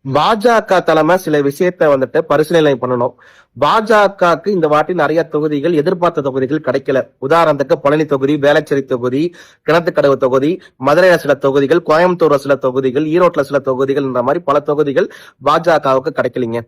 பாஜக தலைமை சில விஷயத்த பரிசீலனை பண்ணணும். பாஜகவுக்கு இந்த வாட்டி நிறைய தொகுதிகள், எதிர்பார்த்த தொகுதிகள் கிடைக்கல. உதாரணத்துக்கு பழனி தொகுதி, வேளச்சேரி தொகுதி, கிணத்துக்கடவு தொகுதி, மதுரையில சில தொகுதிகள், கோயம்புத்தூர்ல சில தொகுதிகள், ஈரோட்ல சில தொகுதிகள், இந்த மாதிரி பல தொகுதிகள் பாஜகவுக்கு கிடைக்கலீங்க.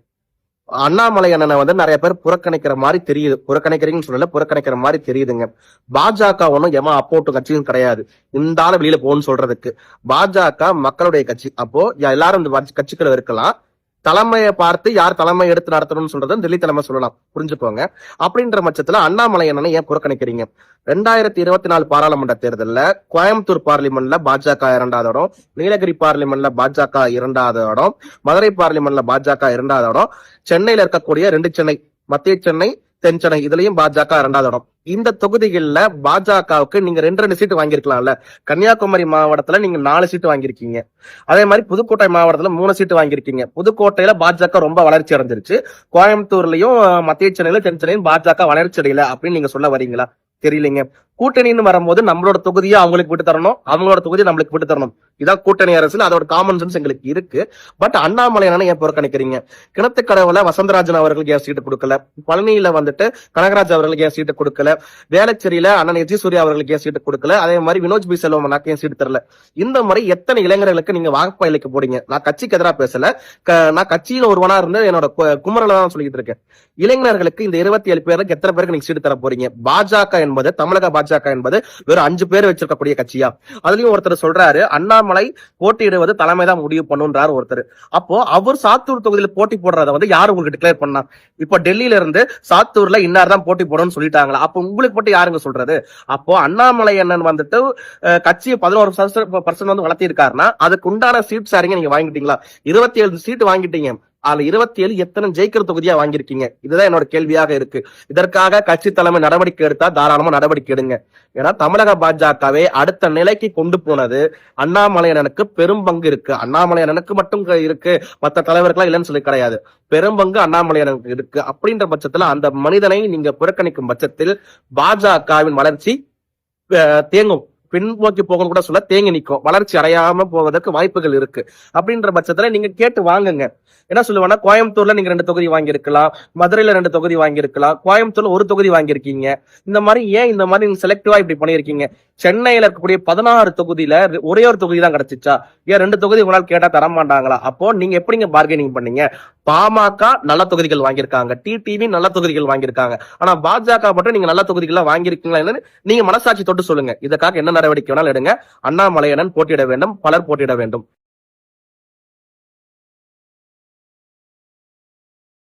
அண்ணாமலை அண்ணனை நிறைய பேர் புறக்கணிக்கிற மாதிரி தெரியுது. புறக்கணிக்கிறீங்கன்னு சொல்லல, புறக்கணிக்கிற மாதிரி தெரியுதுங்க. பாஜக ஒன்னும் எவன் அப்போட்டு கட்சியும் கிடையாது. இந்த ஆளு வெளியில போகணும்னு சொல்றதுக்கு. பாஜக மக்களுடைய கட்சி. அப்போ எல்லாரும் இந்த கட்சிக்குள்ள இருக்கலாம். தலைமையை பார்த்து யார் தலைமை எடுத்து நடத்தணும்னு சொல்றது டெல்லி தலைமை சொல்லலாம், புரிஞ்சுக்கோங்க. அப்படின்ற பட்சத்துல அண்ணாமலை அண்ணனை ஏன் புறக்கணிக்கிறீங்க? 2024 பாராளுமன்ற தேர்தல்ல கோயம்புத்தூர் பார்லிமெண்ட்ல பாஜக 2வது இடம், நீலகிரி பார்லிமெண்ட்ல பாஜக 2வது இடம், மதுரை பார்லிமெண்ட்ல பாஜக 2வது இடம், சென்னையில இருக்கக்கூடிய 2 சென்னை, மத்திய சென்னை, தென் சென்னை, இதுலயும் பாஜக 2வது இடம். இந்த தொகுதிகள்ல பாஜகவுக்கு நீங்க 2 சீட்டு வாங்கிருக்கலாம்ல. கன்னியாகுமரி மாவட்டத்துல நீங்க 4 சீட்டு வாங்கிருக்கீங்க. அதே மாதிரி புதுக்கோட்டை மாவட்டத்துல 3 சீட்டு வாங்கிருக்கீங்க. புதுக்கோட்டையில பாஜக ரொம்ப வளர்ச்சி அடைஞ்சிருச்சு. கோயம்புத்தூர்லயும் மத்திய சென்னையில தென் சென்னையும் பாஜக வளர்ச்சி அடையல அப்படின்னு நீங்க சொல்ல வரீங்களா? தெரியலீங்க. கூட்டணின்னு வரும்போது நம்மளோட தொகுதியை அவங்களுக்கு விட்டு தரணும், அவங்களோட தொகுதியை நம்மளுக்கு விட்டு தரணும். இதான் கூட்டணி அரசியல். அதோட காமன் சென்ஸ் எங்களுக்கு இருக்கு. பட் அண்ணாமலை ஏன் புறக்கணிக்கிறீங்க? கிணத்துக்கடவுல வசந்தராஜன் அவர்களுக்கு ஏன் சீட்டு கொடுக்கல? பழனியில கனகராஜ் அவர்களுக்கு ஏன் சீட்டு கொடுக்கல? வேளச்சேரியில அண்ணன் எஜி சூர்யா அவர்களுக்கு ஏன் சீட்டு கொடுக்கல? அதே மாதிரி வினோஜ் பி செல்வம் ஏன் சீட்டு தரல? இந்த மாதிரி எத்தனை இளைஞர்களுக்கு நீங்க வாக்கு அளிக்க போறீங்க? நான் கட்சிக்கு எதிராக பேசல, நான் கட்சியில ஒருவனா இருந்து என்னோட குமரல தான் சொல்லிட்டு இருக்கேன். இளைஞர்களுக்கு இந்த 27 பேருக்கு எத்தனை பேருக்கு நீங்க சீட்டு தர போறீங்க? பாஜக என்பது, தமிழக பாஜக என்பது வெறும் 5 பேர் வச்சிருக்கக்கூடிய கட்சியா? அதுலயும் ஒருத்தர் சொல்றாரு அண்ணாமலை போட்டியிடுவது தலைமை தான் முடிவு பண்ணுன்றாரு ஒருத்தர். அப்போ அவர் சாத்தூர் தொகுதியில போட்டி போடுறத யாரு உங்களுக்கு டிக்ளேர் பண்ணா? இப்ப டெல்லியில இருந்து சாத்தூர்ல இன்னார் தான் போட்டி போடணும்னு சொல்லிட்டாங்களா? அப்ப உங்களுக்கு போட்டு யாருங்க சொல்றது? அப்போ அண்ணாமலை அண்ணன் கட்சியை 11% வளர்த்தி இருக்காருன்னா அதுக்கு உண்டான சீட் சாரிங்க நீங்க வாங்கிட்டீங்களா? 27 சீட் வாங்கிட்டீங்க. அதுல 27 எத்தனை ஜெயிக்கிற தொகுதியா வாங்கிருக்கீங்க? இதுதான் என்னோட கேள்வியாக இருக்கு. இதற்காக கட்சி தலைமை நடவடிக்கை எடுத்தா தாராளமா நடவடிக்கை எடுங்க. ஏன்னா தமிழக பாஜகவை அடுத்த நிலைக்கு கொண்டு போனது அண்ணாமலையனுக்கு பெரும் பங்கு இருக்கு. அண்ணாமலையனுக்கு மட்டும் இருக்கு, மற்ற தலைவர்களா இல்லைன்னு சொல்லி கிடையாது. பெரும் பங்கு அண்ணாமலையனுக்கு இருக்கு. அப்படின்ற பட்சத்துல அந்த மனிதனை நீங்க புறக்கணிக்கும் பட்சத்தில் பாஜகவின் வளர்ச்சி தேங்கும். பின்னோக்கி போகணும் கூட சொல்ல, தேங்கி நிற்கும். வளர்ச்சி அடையாம போவதற்கு வாய்ப்புகள் இருக்கு. அப்படின்ற பட்சத்துல நீங்க கேட்டு வாங்குங்க. என்ன சொல்லுவாங்கன்னா, கோயம்புத்தூர்ல நீங்க 2 தொகுதி வாங்கியிருக்கலாம், மதுரையில 2 தொகுதி வாங்கியிருக்கலாம், கோயம்புத்தூர்ல 1 தொகுதி வாங்கியிருக்கீங்க. இந்த மாதிரி ஏன் இந்த மாதிரி நீங்க செலக்டிவா இப்படி பண்ணிருக்கீங்க? சென்னையில இருக்கக்கூடிய 16 தொகுதியில ஒரே ஒரு தொகுதி தான் கிடைச்சிச்சா? ஏன் 2 தொகுதி உங்களால் கேட்டா தர மாட்டாங்களா? அப்போ நீங்க எப்படிங்க பார்கெனிங் பண்ணீங்க? பாமக நல்ல தொகுதிகள் வாங்கியிருக்காங்க, டிடிவி நல்ல தொகுதிகள் வாங்கியிருக்காங்க. ஆனா பாஜக மட்டும் நீங்க நல்ல தொகுதிகள் வாங்கியிருக்கீங்களா என்னன்னு நீங்க மனசாட்சி தொட்டு சொல்லுங்க. இதற்காக என்ன நடவடிக்கை வேணாலும் எடுங்க. அண்ணாமலையன் போட்டியிட வேண்டும், பலர் போட்டியிட வேண்டும்.